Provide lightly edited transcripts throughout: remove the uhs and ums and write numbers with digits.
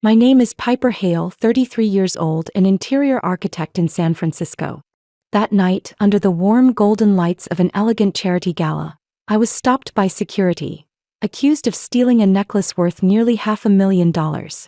My name is Piper Hale, 33 years old, an interior architect in San Francisco. That night, under the warm golden lights of an elegant charity gala, I was stopped by security, accused of stealing a necklace worth nearly $500,000.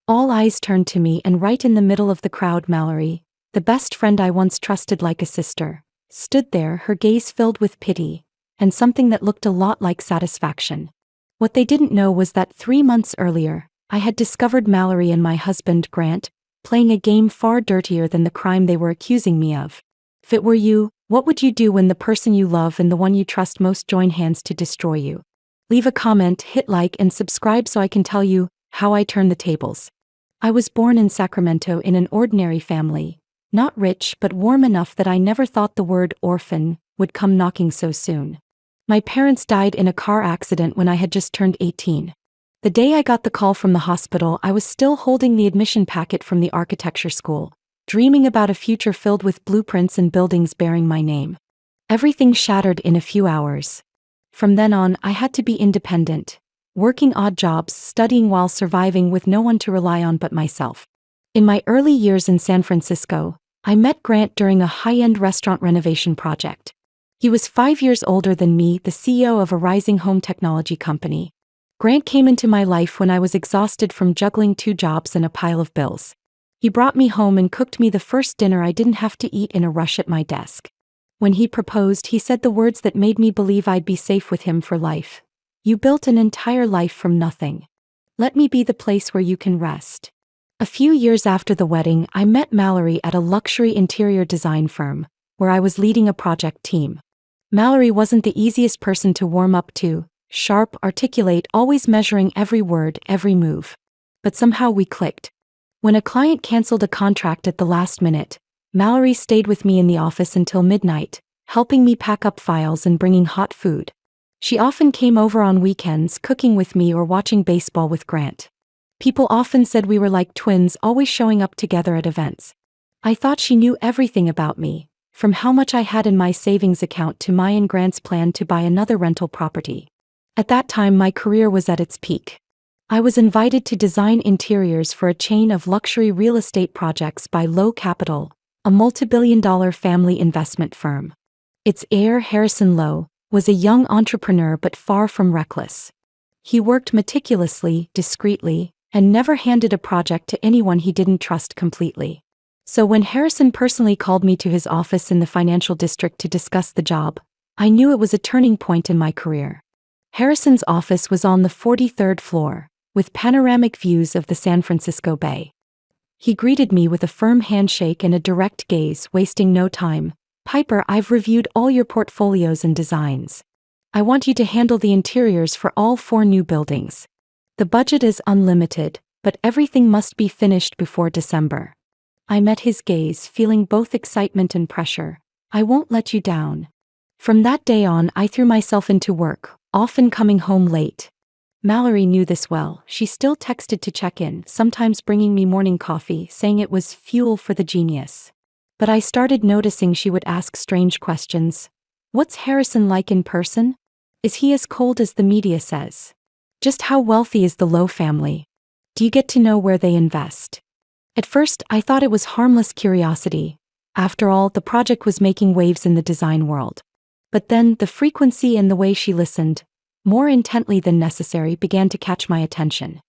All eyes turned to me, and right in the middle of the crowd, Mallory, the best friend I once trusted like a sister, stood there, her gaze filled with pity, and something that looked a lot like satisfaction. What they didn't know was that 3 months earlier, I had discovered Mallory and my husband, Grant, playing a game far dirtier than the crime they were accusing me of. If it were you, what would you do when the person you love and the one you trust most join hands to destroy you? Leave a comment, hit like, and subscribe so I can tell you how I turn the tables. I was born in Sacramento in an ordinary family, not rich but warm enough that I never thought the word orphan would come knocking so soon. My parents died in a car accident when I had just turned 18. The day I got the call from the hospital, I was still holding the admission packet from the architecture school, dreaming about a future filled with blueprints and buildings bearing my name. Everything shattered in a few hours. From then on, I had to be independent, working odd jobs, studying while surviving with no one to rely on but myself. In my early years in San Francisco, I met Grant during a high-end restaurant renovation project. He was 5 years older than me, the CEO of a rising home technology company. Grant came into my life when I was exhausted from juggling 2 jobs and a pile of bills. He brought me home and cooked me the first dinner I didn't have to eat in a rush at my desk. When he proposed, he said the words that made me believe I'd be safe with him for life. "You built an entire life from nothing. Let me be the place where you can rest." A few years after the wedding, I met Mallory at a luxury interior design firm, where I was leading a project team. Mallory wasn't the easiest person to warm up to, sharp, articulate, always measuring every word, every move. But somehow we clicked. When a client canceled a contract at the last minute, Mallory stayed with me in the office until midnight, helping me pack up files and bringing hot food. She often came over on weekends, cooking with me or watching baseball with Grant. People often said we were like twins, always showing up together at events. I thought she knew everything about me, from how much I had in my savings account to my and Grant's plan to buy another rental property. At that time, my career was at its peak. I was invited to design interiors for a chain of luxury real estate projects by Low Capital, a multi-billion-dollar family investment firm. Its heir, Harrison Lowe, was a young entrepreneur but far from reckless. He worked meticulously, discreetly, and never handed a project to anyone he didn't trust completely. So when Harrison personally called me to his office in the financial district to discuss the job, I knew it was a turning point in my career. Harrison's office was on the 43rd floor, with panoramic views of the San Francisco Bay. He greeted me with a firm handshake and a direct gaze, wasting no time. "Piper, I've reviewed all your portfolios and designs. I want you to handle the interiors for all 4 new buildings. The budget is unlimited, but everything must be finished before December." I met his gaze, feeling both excitement and pressure. "I won't let you down." From that day on, I threw myself into work, often coming home late. Mallory knew this well. She still texted to check in, sometimes bringing me morning coffee, saying it was fuel for the genius. But I started noticing she would ask strange questions. "What's Harrison like in person? Is he as cold as the media says? Just how wealthy is the Lowe family? Do you get to know where they invest?" At first, I thought it was harmless curiosity. After all, the project was making waves in the design world. But then, the frequency and the way she listened, more intently than necessary, began to catch my attention.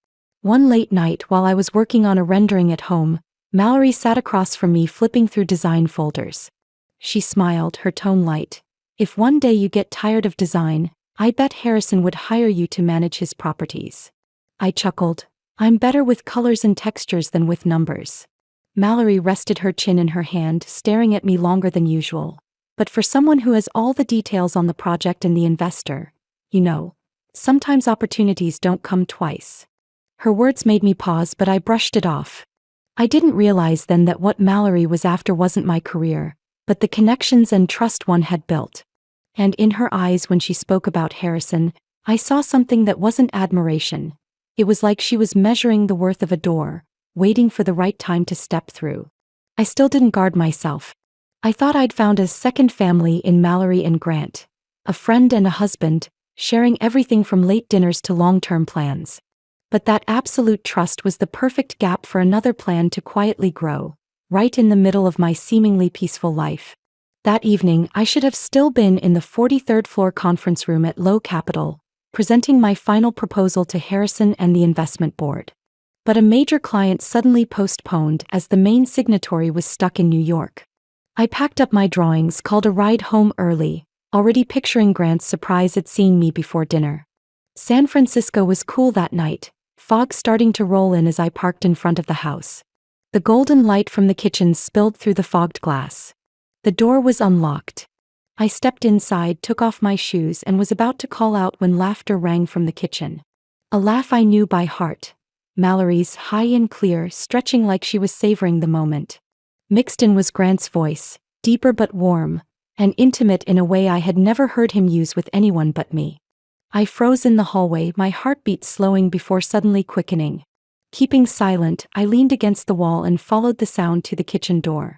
One late night, while I was working on a rendering at home, Mallory sat across from me flipping through design folders. She smiled, her tone light. "If one day you get tired of design, I bet Harrison would hire you to manage his properties." I chuckled. "I'm better with colors and textures than with numbers." Mallory rested her chin in her hand, staring at me longer than usual. "But for someone who has all the details on the project and the investor, you know, sometimes opportunities don't come twice." Her words made me pause, but I brushed it off. I didn't realize then that what Mallory was after wasn't my career, but the connections and trust one had built. And in her eyes when she spoke about Harrison, I saw something that wasn't admiration. It was like she was measuring the worth of a door, waiting for the right time to step through. I still didn't guard myself. I thought I'd found a second family in Mallory and Grant, a friend and a husband, sharing everything from late dinners to long-term plans. But that absolute trust was the perfect gap for another plan to quietly grow, right in the middle of my seemingly peaceful life. That evening, I should have still been in the 43rd floor conference room at Low Capital, presenting my final proposal to Harrison and the investment board. But a major client suddenly postponed as the main signatory was stuck in New York. I packed up my drawings, called a ride home early, already picturing Grant's surprise at seeing me before dinner. San Francisco was cool that night, fog starting to roll in as I parked in front of the house. The golden light from the kitchen spilled through the fogged glass. The door was unlocked. I stepped inside, took off my shoes, and was about to call out when laughter rang from the kitchen. A laugh I knew by heart. Mallory's, high and clear, stretching like she was savoring the moment. Mixed in was Grant's voice, deeper but warm, and intimate in a way I had never heard him use with anyone but me. I froze in the hallway, my heartbeat slowing before suddenly quickening. Keeping silent, I leaned against the wall and followed the sound to the kitchen door.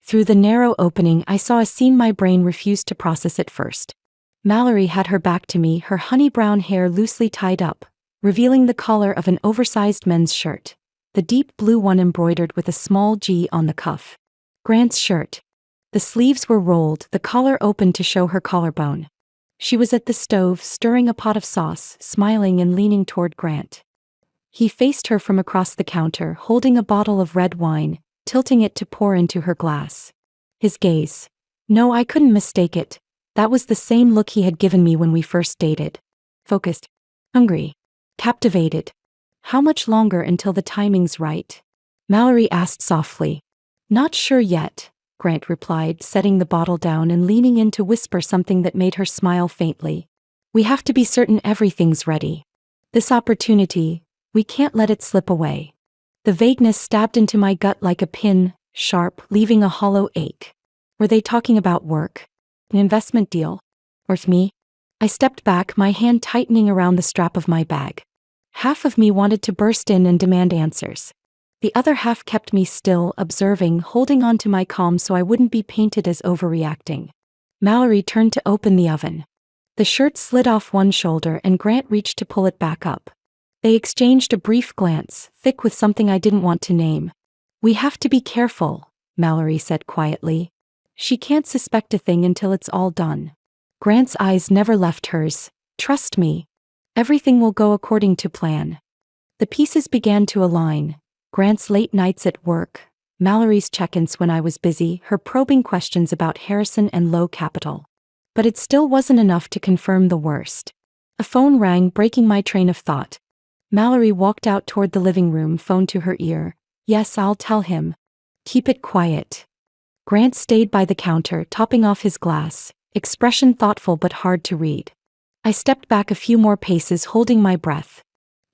Through the narrow opening, I saw a scene my brain refused to process at first. Mallory had her back to me, her honey brown hair loosely tied up, revealing the collar of an oversized men's shirt, the deep blue one embroidered with a small G on the cuff. Grant's shirt. The sleeves were rolled, the collar open to show her collarbone. She was at the stove, stirring a pot of sauce, smiling and leaning toward Grant. He faced her from across the counter, holding a bottle of red wine, tilting it to pour into her glass. His gaze. No, I couldn't mistake it. That was the same look he had given me when we first dated. Focused. Hungry. Captivated. How much longer until the timing's right? Mallory asked softly. Not sure yet, Grant replied, setting the bottle down and leaning in to whisper something that made her smile faintly. We have to be certain everything's ready. This opportunity, we can't let it slip away. The vagueness stabbed into my gut like a pin, sharp, leaving a hollow ache. Were they talking about work? An investment deal? Or me? I stepped back, my hand tightening around the strap of my bag. Half of me wanted to burst in and demand answers. The other half kept me still, observing, holding on to my calm so I wouldn't be painted as overreacting. Mallory turned to open the oven. The shirt slid off one shoulder and Grant reached to pull it back up. They exchanged a brief glance, thick with something I didn't want to name. We have to be careful, Mallory said quietly. She can't suspect a thing until it's all done. Grant's eyes never left hers. Trust me. Everything will go according to plan. The pieces began to align. Grant's late nights at work, Mallory's check-ins when I was busy, her probing questions about Harrison and Low Capital. But it still wasn't enough to confirm the worst. A phone rang, breaking my train of thought. Mallory walked out toward the living room, phone to her ear. Yes, I'll tell him. Keep it quiet. Grant stayed by the counter, topping off his glass, expression thoughtful but hard to read. I stepped back a few more paces, holding my breath.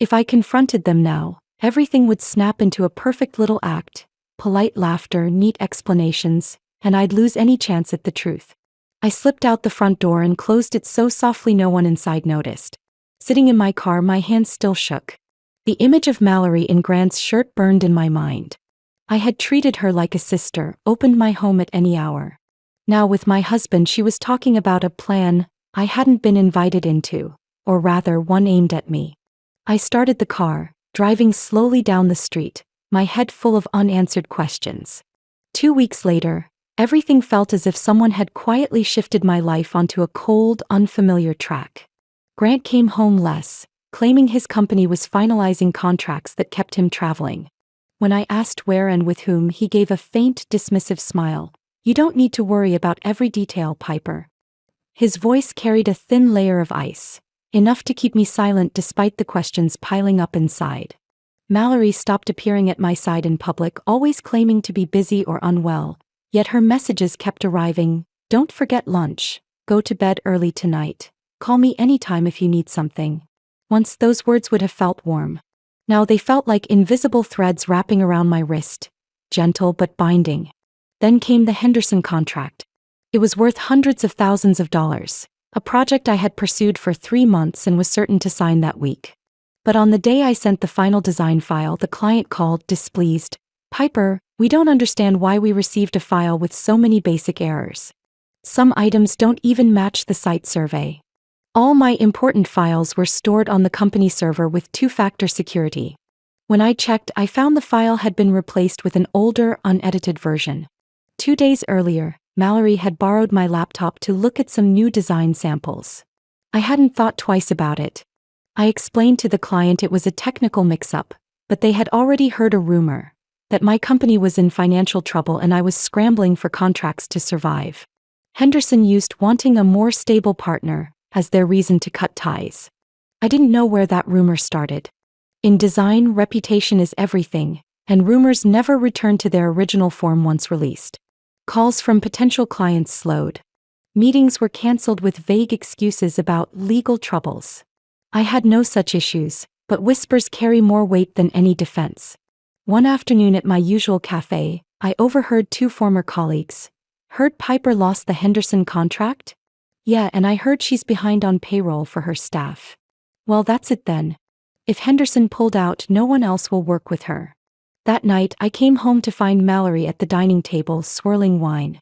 If I confronted them now, everything would snap into a perfect little act, polite laughter, neat explanations, and I'd lose any chance at the truth. I slipped out the front door and closed it so softly no one inside noticed. Sitting in my car, my hands still shook. The image of Mallory in Grant's shirt burned in my mind. I had treated her like a sister, opened my home at any hour. Now with my husband, she was talking about a plan I hadn't been invited into, or rather one aimed at me. I started the car, driving slowly down the street, my head full of unanswered questions. 2 weeks later, everything felt as if someone had quietly shifted my life onto a cold, unfamiliar track. Grant came home less, claiming his company was finalizing contracts that kept him traveling. When I asked where and with whom, he gave a faint, dismissive smile. You don't need to worry about every detail, Piper. His voice carried a thin layer of ice, enough to keep me silent despite the questions piling up inside. Mallory stopped appearing at my side in public, always claiming to be busy or unwell, yet her messages kept arriving. Don't forget lunch. Go to bed early tonight. Call me anytime if you need something. Once those words would have felt warm. Now they felt like invisible threads wrapping around my wrist, gentle but binding. Then came the Henderson contract. It was worth hundreds of thousands of dollars, a project I had pursued for 3 months and was certain to sign that week. But on the day I sent the final design file, the client called, displeased. Piper, we don't understand why we received a file with so many basic errors. Some items don't even match the site survey. All my important files were stored on the company server with two-factor security. When I checked, I found the file had been replaced with an older, unedited version. 2 days earlier, Mallory had borrowed my laptop to look at some new design samples. I hadn't thought twice about it. I explained to the client it was a technical mix-up, but they had already heard a rumor that my company was in financial trouble and I was scrambling for contracts to survive. Henderson used wanting a more stable partner as their reason to cut ties. I didn't know where that rumor started. In design, reputation is everything, and rumors never return to their original form once released. Calls from potential clients slowed. Meetings were cancelled with vague excuses about legal troubles. I had no such issues, but whispers carry more weight than any defense. One afternoon at my usual cafe, I overheard two former colleagues. Heard Piper lost the Henderson contract? Yeah, and I heard she's behind on payroll for her staff. Well, that's it then. If Henderson pulled out, no one else will work with her. That night, I came home to find Mallory at the dining table swirling wine.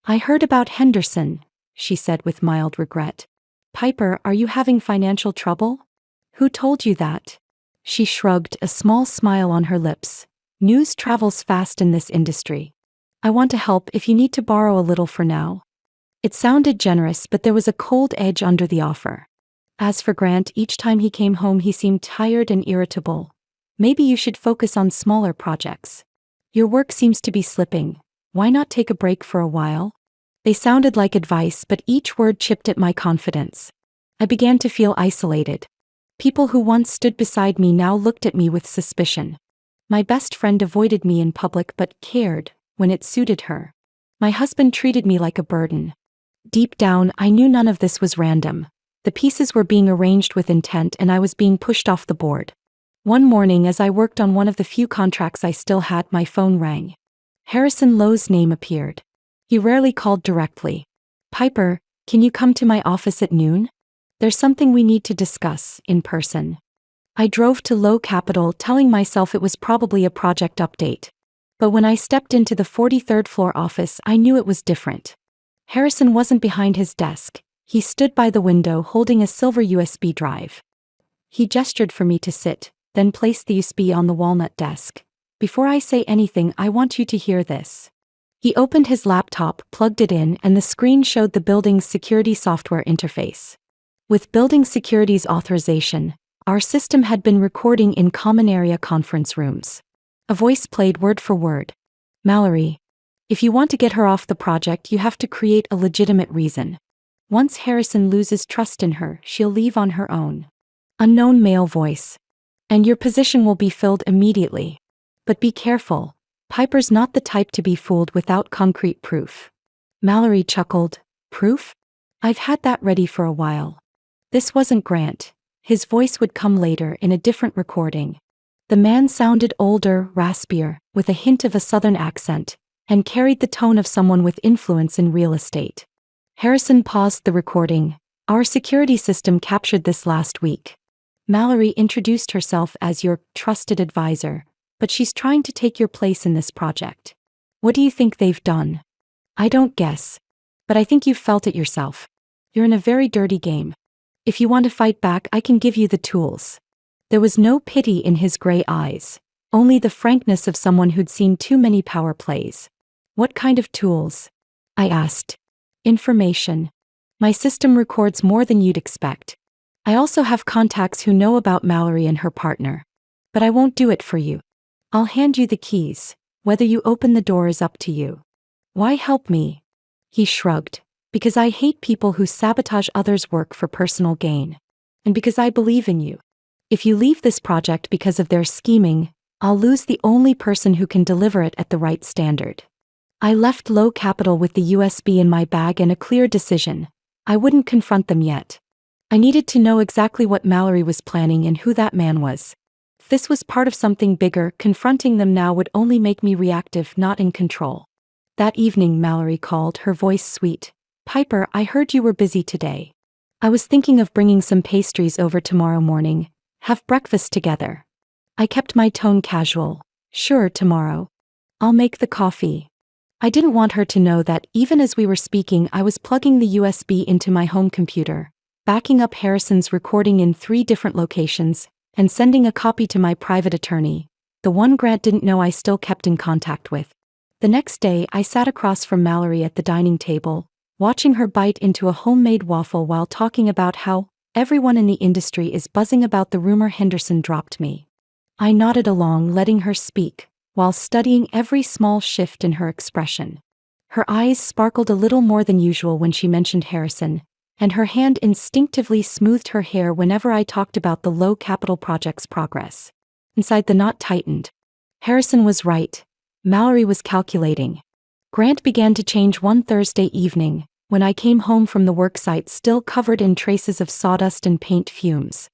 I heard about Henderson, she said with mild regret. Piper, are you having financial trouble? Who told you that? She shrugged, a small smile on her lips. News travels fast in this industry. I want to help if you need to borrow a little for now. It sounded generous, but there was a cold edge under the offer. As for Grant, each time he came home he seemed tired and irritable. Maybe you should focus on smaller projects. Your work seems to be slipping. Why not take a break for a while? They sounded like advice, but each word chipped at my confidence. I began to feel isolated. People who once stood beside me now looked at me with suspicion. My best friend avoided me in public but cared when it suited her. My husband treated me like a burden. Deep down, I knew none of this was random. The pieces were being arranged with intent and I was being pushed off the board. One morning, as I worked on one of the few contracts I still had, my phone rang. Harrison Lowe's name appeared. He rarely called directly. Piper, can you come to my office at noon? There's something we need to discuss in person. I drove to Lowe Capital, telling myself it was probably a project update. But when I stepped into the 43rd floor office, I knew it was different. Harrison wasn't behind his desk. He stood by the window holding a silver USB drive. He gestured for me to sit, then placed the USB on the walnut desk. Before I say anything, I want you to hear this. He opened his laptop, plugged it in, and the screen showed the building's security software interface. With building security's authorization, our system had been recording in common area conference rooms. A voice played word for word. Mallory, if you want to get her off the project, you have to create a legitimate reason. Once Harrison loses trust in her, she'll leave on her own. Unknown male voice. And your position will be filled immediately. But be careful. Piper's not the type to be fooled without concrete proof. Mallory chuckled. Proof? I've had that ready for a while. This wasn't Grant. His voice would come later in a different recording. The man sounded older, raspier, with a hint of a southern accent, and carried the tone of someone with influence in real estate. Harrison paused the recording. Our security system captured this last week. Mallory introduced herself as your trusted advisor, but she's trying to take your place in this project. What do you think they've done? I don't guess. But I think you've felt it yourself. You're in a very dirty game. If you want to fight back, I can give you the tools. There was no pity in his gray eyes, only the frankness of someone who'd seen too many power plays. What kind of tools? I asked. Information. My system records more than you'd expect. I also have contacts who know about Mallory and her partner. But I won't do it for you. I'll hand you the keys. Whether you open the door is up to you. Why help me? He shrugged. Because I hate people who sabotage others' work for personal gain. And because I believe in you. If you leave this project because of their scheming, I'll lose the only person who can deliver it at the right standard. I left Lowe Capital with the USB in my bag and a clear decision. I wouldn't confront them yet. I needed to know exactly what Mallory was planning and who that man was. If this was part of something bigger, confronting them now would only make me reactive, not in control. That evening, Mallory called, her voice sweet. Piper, I heard you were busy today. I was thinking of bringing some pastries over tomorrow morning. Have breakfast together. I kept my tone casual. Sure, tomorrow. I'll make the coffee. I didn't want her to know that even as we were speaking, I was plugging the USB into my home computer. backing up Harrison's recording in 3 different locations, and sending a copy to my private attorney, the one Grant didn't know I still kept in contact with. The next day, I sat across from Mallory at the dining table, watching her bite into a homemade waffle while talking about how everyone in the industry is buzzing about the rumor Henderson dropped me. I nodded along, letting her speak, while studying every small shift in her expression. Her eyes sparkled a little more than usual when she mentioned Harrison, and her hand instinctively smoothed her hair whenever I talked about the low-capital project's progress. Inside, the knot tightened. Harrison was right. Mallory was calculating. Grant began to change one Thursday evening, when I came home from the worksite still covered in traces of sawdust and paint fumes.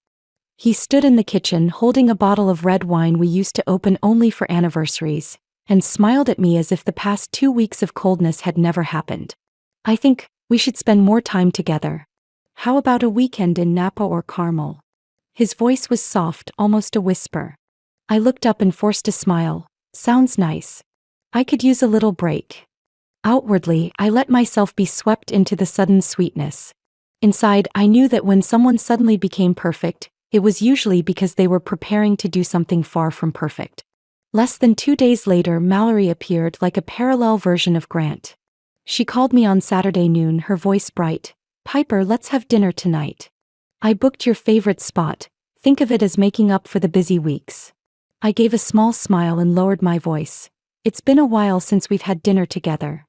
He stood in the kitchen holding a bottle of red wine we used to open only for anniversaries, and smiled at me as if the past 2 weeks of coldness had never happened. "I think we should spend more time together. How about a weekend in Napa or Carmel?" His voice was soft, almost a whisper. I looked up and forced a smile. "Sounds nice. I could use a little break." Outwardly, I let myself be swept into the sudden sweetness. Inside, I knew that when someone suddenly became perfect, it was usually because they were preparing to do something far from perfect. Less than 2 days later, Mallory appeared like a parallel version of Grant. She called me on Saturday noon, her voice bright. "Piper, let's have dinner tonight. I booked your favorite spot. Think of it as making up for the busy weeks." I gave a small smile and lowered my voice. "It's been a while since we've had dinner together."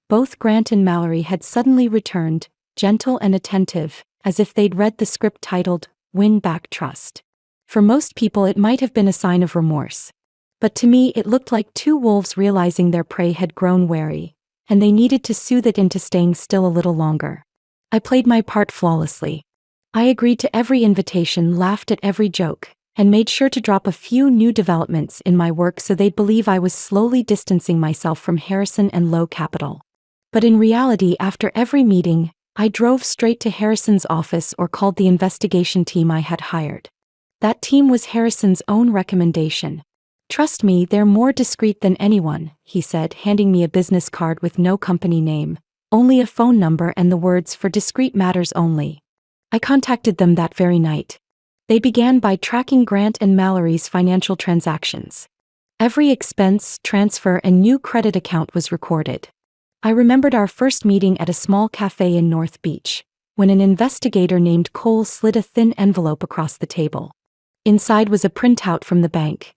Both Grant and Mallory had suddenly returned, gentle and attentive, as if they'd read the script titled, "Win Back Trust." For most people it might have been a sign of remorse. But to me it looked like 2 wolves realizing their prey had grown wary, and they needed to soothe it into staying still a little longer. I played my part flawlessly. I agreed to every invitation, laughed at every joke, and made sure to drop a few new developments in my work so they'd believe I was slowly distancing myself from Harrison and low capital. But in reality, after every meeting, I drove straight to Harrison's office or called the investigation team I had hired. That team was Harrison's own recommendation. "Trust me, they're more discreet than anyone," he said, handing me a business card with no company name, only a phone number and the words "for discreet matters only." I contacted them that very night. They began by tracking Grant and Mallory's financial transactions. Every expense, transfer, and new credit account was recorded. I remembered our first meeting at a small cafe in North Beach, when an investigator named Cole slid a thin envelope across the table. Inside was a printout from the bank.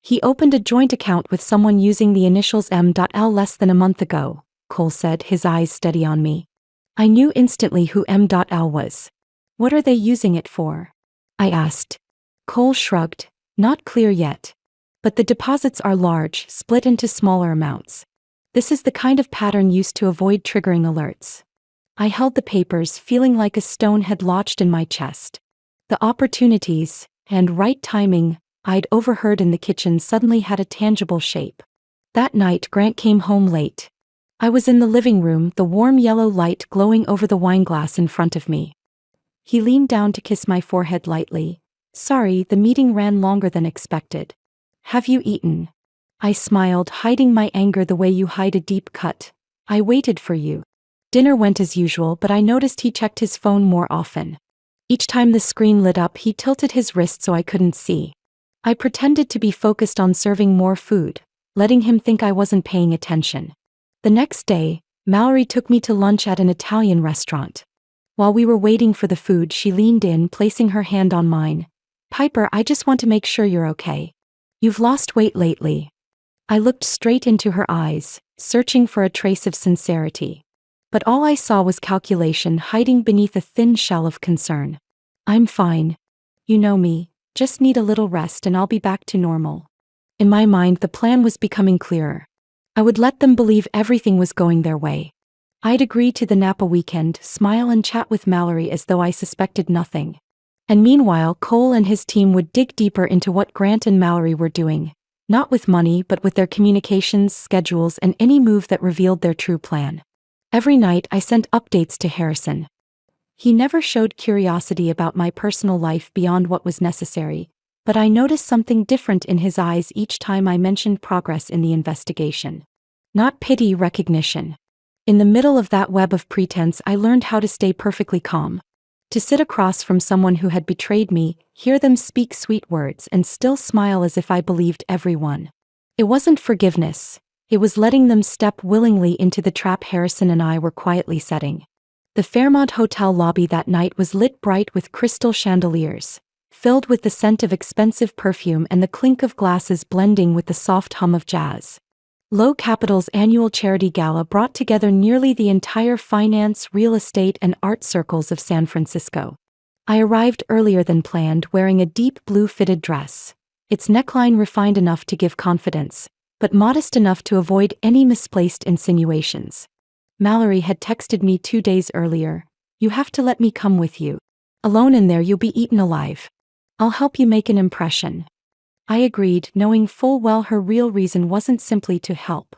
"He opened a joint account with someone using the initials M.L. less than a month ago," Cole said, his eyes steady on me. I knew instantly who M.L. was. "What are they using it for?" I asked. Cole shrugged. "Not clear yet. But the deposits are large, split into smaller amounts. This is the kind of pattern used to avoid triggering alerts." I held the papers, feeling like a stone had lodged in my chest. The opportunities, and right timing, I'd overheard in the kitchen suddenly had a tangible shape. That night Grant came home late. I was in the living room, the warm yellow light glowing over the wineglass in front of me. He leaned down to kiss my forehead lightly. "Sorry, the meeting ran longer than expected. Have you eaten?" I smiled, hiding my anger the way you hide a deep cut. "I waited for you." Dinner went as usual, but I noticed he checked his phone more often. Each time the screen lit up, he tilted his wrist so I couldn't see. I pretended to be focused on serving more food, letting him think I wasn't paying attention. The next day, Mallory took me to lunch at an Italian restaurant. While we were waiting for the food, she leaned in, placing her hand on mine. "Piper, I just want to make sure you're okay. You've lost weight lately." I looked straight into her eyes, searching for a trace of sincerity. But all I saw was calculation hiding beneath a thin shell of concern. "I'm fine. You know me. Just need a little rest and I'll be back to normal." In my mind, the plan was becoming clearer. I would let them believe everything was going their way. I'd agree to the Napa weekend, smile and chat with Mallory as though I suspected nothing. And meanwhile, Cole and his team would dig deeper into what Grant and Mallory were doing, not with money but with their communications, schedules, and any move that revealed their true plan. Every night I sent updates to Harrison. He never showed curiosity about my personal life beyond what was necessary, but I noticed something different in his eyes each time I mentioned progress in the investigation. Not pity, recognition. In the middle of that web of pretense, I learned how to stay perfectly calm. To sit across from someone who had betrayed me, hear them speak sweet words and still smile as if I believed everyone. It wasn't forgiveness. It was letting them step willingly into the trap Harrison and I were quietly setting. The Fairmont Hotel lobby that night was lit bright with crystal chandeliers, filled with the scent of expensive perfume and the clink of glasses blending with the soft hum of jazz. Low Capital's annual charity gala brought together nearly the entire finance, real estate, and art circles of San Francisco. I arrived earlier than planned wearing a deep blue fitted dress, its neckline refined enough to give confidence, but modest enough to avoid any misplaced insinuations. Mallory had texted me 2 days earlier, "You have to let me come with you. Alone in there you'll be eaten alive. I'll help you make an impression." I agreed, knowing full well her real reason wasn't simply to help.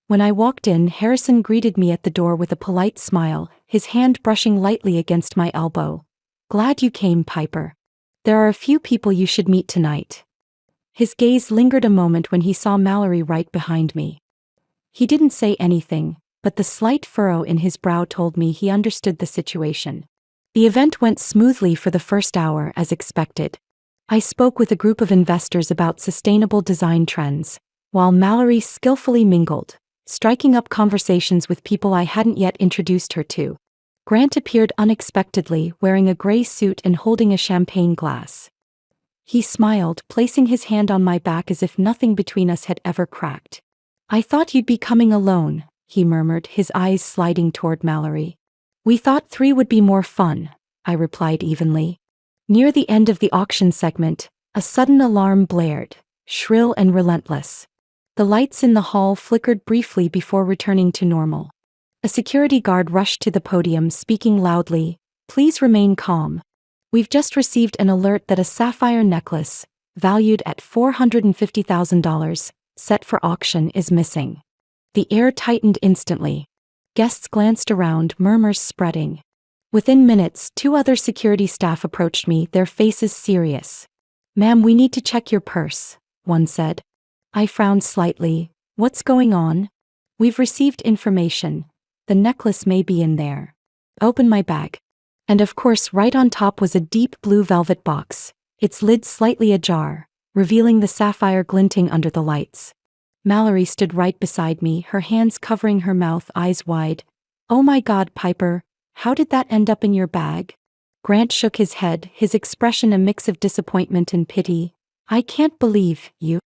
When I walked in, Harrison greeted me at the door with a polite smile, his hand brushing lightly against my elbow. "Glad you came, Piper. There are a few people you should meet tonight." His gaze lingered a moment when he saw Mallory right behind me. He didn't say anything, but the slight furrow in his brow told me he understood the situation. The event went smoothly for the first hour as expected. I spoke with a group of investors about sustainable design trends, while Mallory skillfully mingled, striking up conversations with people I hadn't yet introduced her to. Grant appeared unexpectedly, wearing a gray suit and holding a champagne glass. He smiled, placing his hand on my back as if nothing between us had ever cracked. "I thought you'd be coming alone," he murmured, his eyes sliding toward Mallory. "We thought 3 would be more fun," I replied evenly. Near the end of the auction segment, a sudden alarm blared, shrill and relentless. The lights in the hall flickered briefly before returning to normal. A security guard rushed to the podium, speaking loudly, "Please remain calm. We've just received an alert that a sapphire necklace, valued at $450,000, set for auction, is missing." The air tightened instantly. Guests glanced around, murmurs spreading. Within minutes, 2 other security staff approached me, their faces serious. "Ma'am, we need to check your purse," one said. I frowned slightly. "What's going on?" "We've received information. The necklace may be in there." Open my bag. And of course, right on top was a deep blue velvet box, its lid slightly ajar, revealing the sapphire glinting under the lights. Mallory stood right beside me, her hands covering her mouth, eyes wide. "Oh my God, Piper, how did that end up in your bag?" Grant shook his head, his expression a mix of disappointment and pity. "I can't believe you."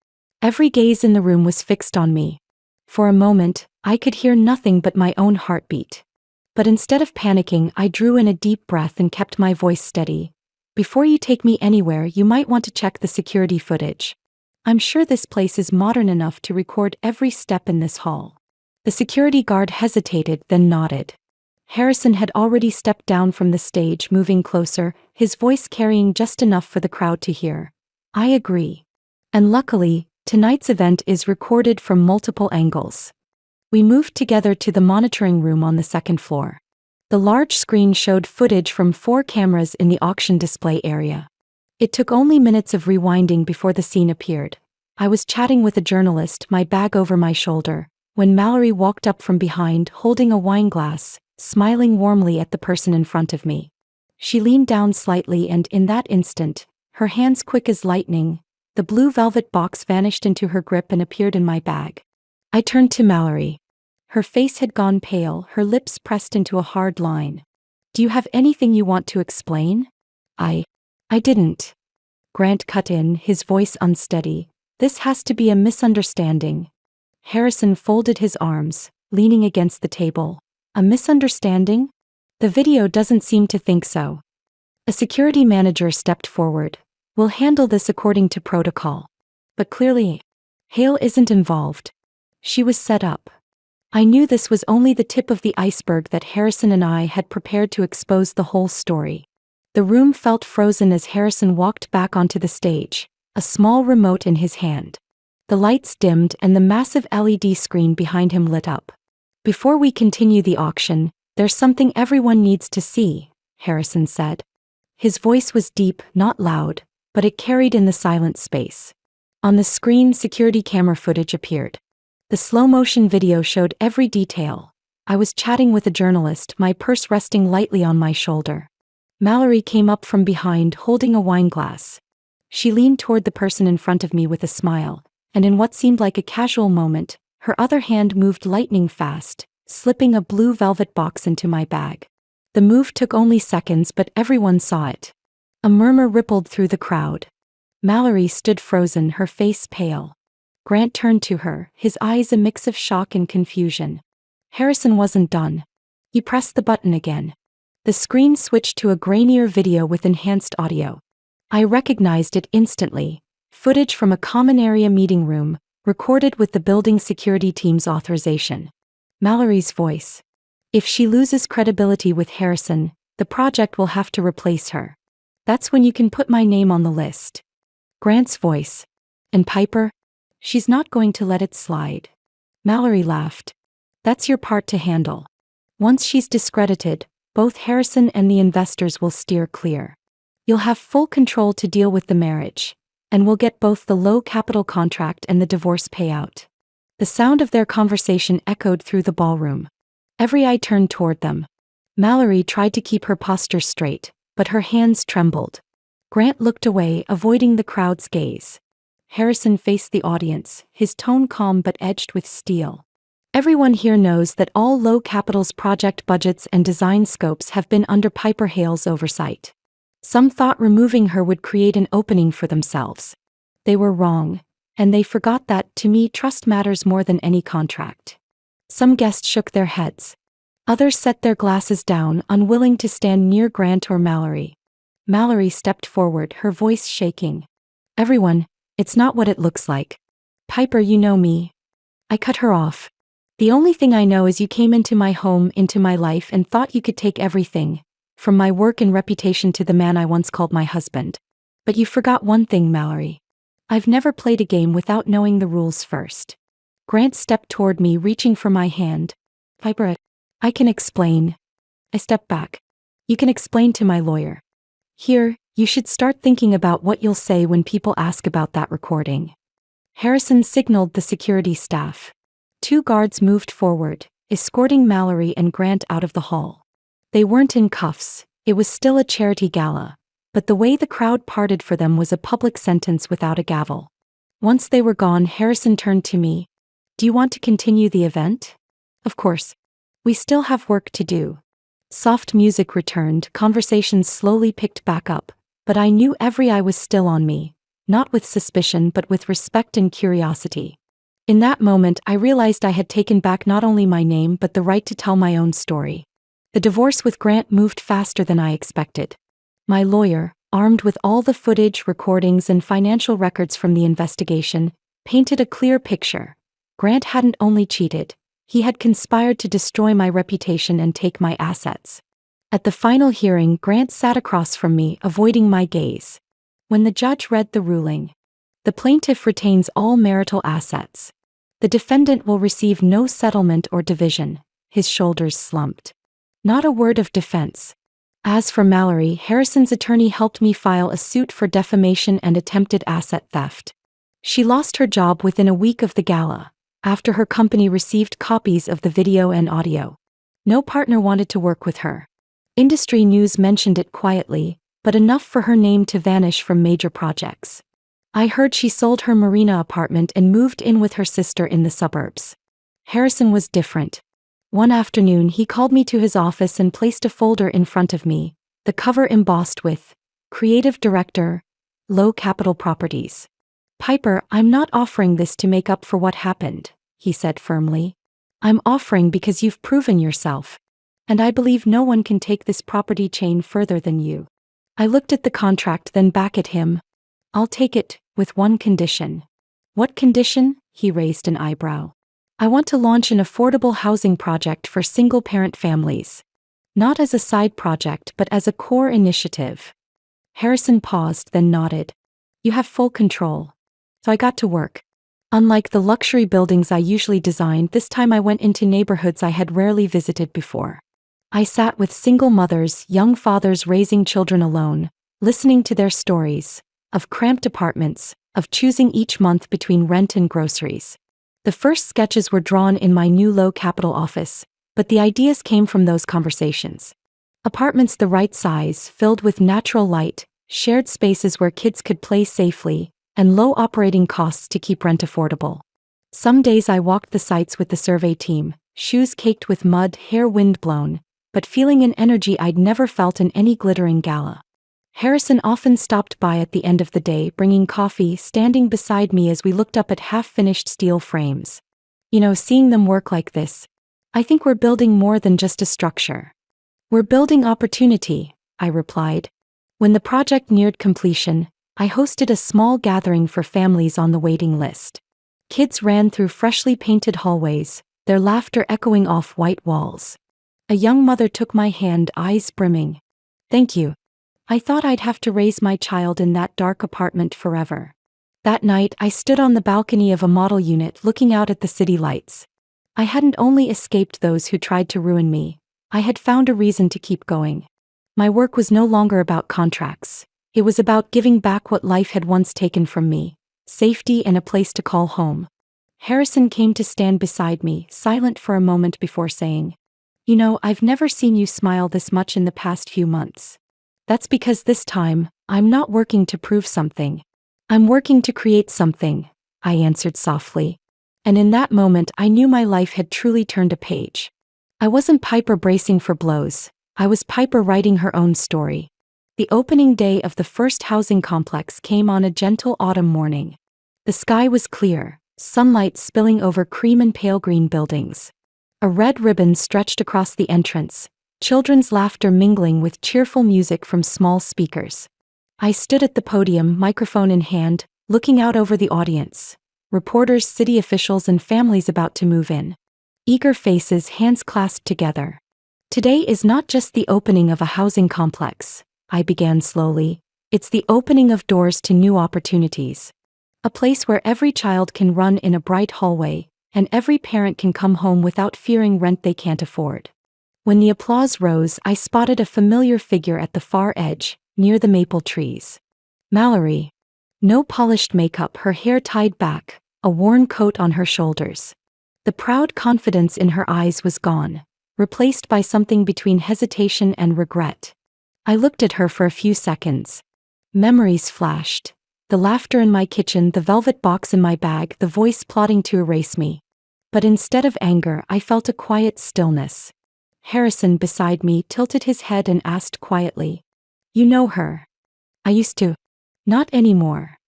Every gaze in the room was fixed on me. For a moment, I could hear nothing but my own heartbeat. But instead of panicking, I drew in a deep breath and kept my voice steady. "Before you take me anywhere, you might want to check the security footage. I'm sure this place is modern enough to record every step in this hall." The security guard hesitated, then nodded. Harrison had already stepped down from the stage, moving closer, his voice carrying just enough for the crowd to hear. "I agree. And luckily, tonight's event is recorded from multiple angles." We moved together to the monitoring room on the second floor. The large screen showed footage from 4 cameras in the auction display area. It took only minutes of rewinding before the scene appeared. I was chatting with a journalist, my bag over my shoulder, when Mallory walked up from behind, holding a wine glass, smiling warmly at the person in front of me. She leaned down slightly and in that instant, her hands quick as lightning, the blue velvet box vanished into her grip and appeared in my bag. I turned to Mallory. Her face had gone pale, her lips pressed into a hard line. "Do you have anything you want to explain?" I didn't." Grant cut in, his voice unsteady. "This has to be a misunderstanding." Harrison folded his arms, leaning against the table. "A misunderstanding? The video doesn't seem to think so." A security manager stepped forward. "We'll handle this according to protocol." But clearly, Hale isn't involved. She was set up. I knew this was only the tip of the iceberg, that Harrison and I had prepared to expose the whole story. The room felt frozen as Harrison walked back onto the stage, a small remote in his hand. The lights dimmed and the massive LED screen behind him lit up. "Before we continue the auction, there's something everyone needs to see," Harrison said. His voice was deep, not loud, but it carried in the silent space. On the screen, security camera footage appeared. The slow-motion video showed every detail. I was chatting with a journalist, my purse resting lightly on my shoulder. Mallory came up from behind holding a wine glass. She leaned toward the person in front of me with a smile, and in what seemed like a casual moment, her other hand moved lightning fast, slipping a blue velvet box into my bag. The move took only seconds, but everyone saw it. A murmur rippled through the crowd. Mallory stood frozen, her face pale. Grant turned to her, his eyes a mix of shock and confusion. Harrison wasn't done. He pressed the button again. The screen switched to a grainier video with enhanced audio. I recognized it instantly. Footage from a common area meeting room, recorded with the building security team's authorization. Mallory's voice. If she loses credibility with Harrison, the project will have to replace her. That's when you can put my name on the list. Grant's voice. And Piper? She's not going to let it slide. Mallory laughed. That's your part to handle. Once she's discredited, both Harrison and the investors will steer clear. You'll have full control to deal with the marriage, and we'll get both the low capital contract and the divorce payout. The sound of their conversation echoed through the ballroom. Every eye turned toward them. Mallory tried to keep her posture straight, but her hands trembled. Grant looked away, avoiding the crowd's gaze. Harrison faced the audience, his tone calm but edged with steel. Everyone here knows that all low capital's project budgets and design scopes have been under Piper Hale's oversight. Some thought removing her would create an opening for themselves. They were wrong, and they forgot that, to me, trust matters more than any contract. Some guests shook their heads. Others set their glasses down, unwilling to stand near Grant or Mallory. Mallory stepped forward, her voice shaking. Everyone, it's not what it looks like. Piper, you know me. I cut her off. The only thing I know is you came into my home, into my life, and thought you could take everything, from my work and reputation to the man I once called my husband. But you forgot one thing, Mallory. I've never played a game without knowing the rules first. Grant stepped toward me, reaching for my hand. Piper, I can explain. I stepped back. You can explain to my lawyer. Here, you should start thinking about what you'll say when people ask about that recording. Harrison signaled the security staff. 2 guards moved forward, escorting Mallory and Grant out of the hall. They weren't in cuffs, it was still a charity gala, but the way the crowd parted for them was a public sentence without a gavel. Once they were gone, Harrison turned to me. Do you want to continue the event? Of course. We still have work to do. Soft music returned, conversations slowly picked back up, but I knew every eye was still on me, not with suspicion but with respect and curiosity. In that moment, I realized I had taken back not only my name but the right to tell my own story. The divorce with Grant moved faster than I expected. My lawyer, armed with all the footage, recordings, and financial records from the investigation, painted a clear picture. Grant hadn't only cheated, he had conspired to destroy my reputation and take my assets. At the final hearing, Grant sat across from me, avoiding my gaze. When the judge read the ruling, the plaintiff retains all marital assets. The defendant will receive no settlement or division. His shoulders slumped. Not a word of defense. As for Mallory, Harrison's attorney helped me file a suit for defamation and attempted asset theft. She lost her job within a week of the gala, after her company received copies of the video and audio. No partner wanted to work with her. Industry news mentioned it quietly, but enough for her name to vanish from major projects. I heard she sold her marina apartment and moved in with her sister in the suburbs. Harrison was different. One afternoon he called me to his office and placed a folder in front of me, the cover embossed with, Creative Director, Low Capital Properties. Piper, I'm not offering this to make up for what happened, he said firmly. I'm offering because you've proven yourself. And I believe no one can take this property chain further than you. I looked at the contract, then back at him. I'll take it, with one condition. What condition? He raised an eyebrow. I want to launch an affordable housing project for single-parent families. Not as a side project but as a core initiative. Harrison paused, then nodded. You have full control. So I got to work. Unlike the luxury buildings I usually designed, this time I went into neighborhoods I had rarely visited before. I sat with single mothers, young fathers raising children alone, listening to their stories, of cramped apartments, of choosing each month between rent and groceries. The first sketches were drawn in my new low capital office, but the ideas came from those conversations. Apartments the right size, filled with natural light, shared spaces where kids could play safely, and low operating costs to keep rent affordable. Some days I walked the sites with the survey team, shoes caked with mud, hair windblown, but feeling an energy I'd never felt in any glittering gala. Harrison often stopped by at the end of the day, bringing coffee, standing beside me as we looked up at half-finished steel frames. Seeing them work like this, I think we're building more than just a structure. We're building opportunity, I replied. When the project neared completion, I hosted a small gathering for families on the waiting list. Kids ran through freshly painted hallways, their laughter echoing off white walls. A young mother took my hand, eyes brimming. "Thank you. I thought I'd have to raise my child in that dark apartment forever." That night, I stood on the balcony of a model unit looking out at the city lights. I hadn't only escaped those who tried to ruin me, I had found a reason to keep going. My work was no longer about contracts. It was about giving back what life had once taken from me, safety and a place to call home. Harrison came to stand beside me, silent for a moment before saying, "I've never seen you smile this much in the past few months. That's because this time, I'm not working to prove something. I'm working to create something," I answered softly. And in that moment I knew my life had truly turned a page. I wasn't Piper bracing for blows, I was Piper writing her own story. The opening day of the first housing complex came on a gentle autumn morning. The sky was clear, sunlight spilling over cream and pale green buildings. A red ribbon stretched across the entrance, children's laughter mingling with cheerful music from small speakers. I stood at the podium, microphone in hand, looking out over the audience. Reporters, city officials, and families about to move in. Eager faces, hands clasped together. "Today is not just the opening of a housing complex," I began slowly. "It's the opening of doors to new opportunities. A place where every child can run in a bright hallway, and every parent can come home without fearing rent they can't afford." When the applause rose, I spotted a familiar figure at the far edge, near the maple trees. Mallory. No polished makeup, her hair tied back, a worn coat on her shoulders. The proud confidence in her eyes was gone, replaced by something between hesitation and regret. I looked at her for a few seconds. Memories flashed. The laughter in my kitchen, the velvet box in my bag, the voice plotting to erase me. But instead of anger, I felt a quiet stillness. Harrison beside me tilted his head and asked quietly, "You know her?" "I used to." "Not anymore."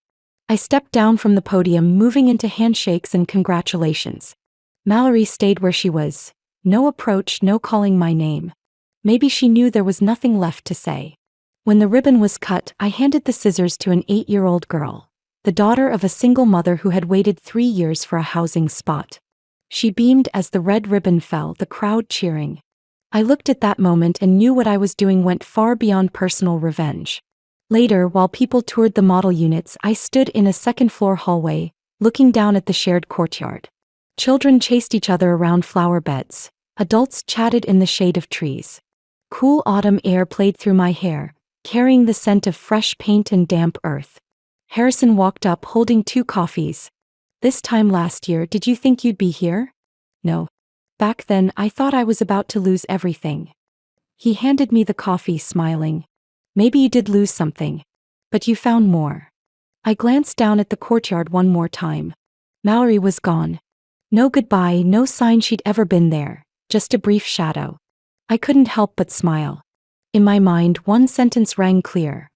I stepped down from the podium, moving into handshakes and congratulations. Mallory stayed where she was. No approach, no calling my name. Maybe she knew there was nothing left to say. When the ribbon was cut, I handed the scissors to an 8-year-old girl, the daughter of a single mother who had waited 3 years for a housing spot. She beamed as the red ribbon fell, the crowd cheering. I looked at that moment and knew what I was doing went far beyond personal revenge. Later, while people toured the model units, I stood in a second-floor hallway, looking down at the shared courtyard. Children chased each other around flower beds. Adults chatted in the shade of trees. Cool autumn air played through my hair, carrying the scent of fresh paint and damp earth. Harrison walked up holding 2 coffees. "This time last year, did you think you'd be here?" "No. Back then, I thought I was about to lose everything." He handed me the coffee, smiling. "Maybe you did lose something. But you found more." I glanced down at the courtyard one more time. Mallory was gone. No goodbye, no sign she'd ever been there, just a brief shadow. I couldn't help but smile. In my mind, one sentence rang clear.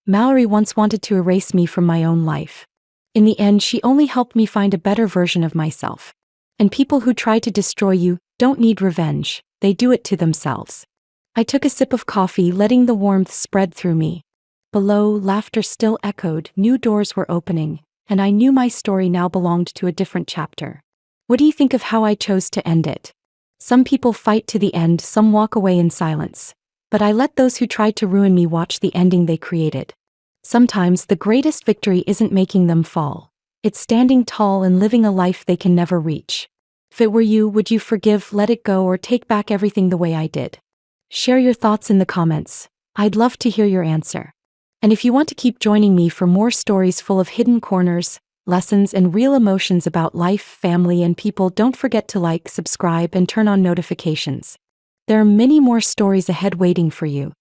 Mallory once wanted to erase me from my own life. In the end, she only helped me find a better version of myself. And people who try to destroy you don't need revenge, they do it to themselves. I took a sip of coffee, letting the warmth spread through me. Below, laughter still echoed, new doors were opening, and I knew my story now belonged to a different chapter. What do you think of how I chose to end it? Some people fight to the end, some walk away in silence. But I let those who tried to ruin me watch the ending they created. Sometimes the greatest victory isn't making them fall. It's standing tall and living a life they can never reach. If it were you, would you forgive, let it go, or take back everything the way I did? Share your thoughts in the comments. I'd love to hear your answer. And if you want to keep joining me for more stories full of hidden corners, lessons, and real emotions about life, family, and people, don't forget to like, subscribe, and turn on notifications. There are many more stories ahead waiting for you,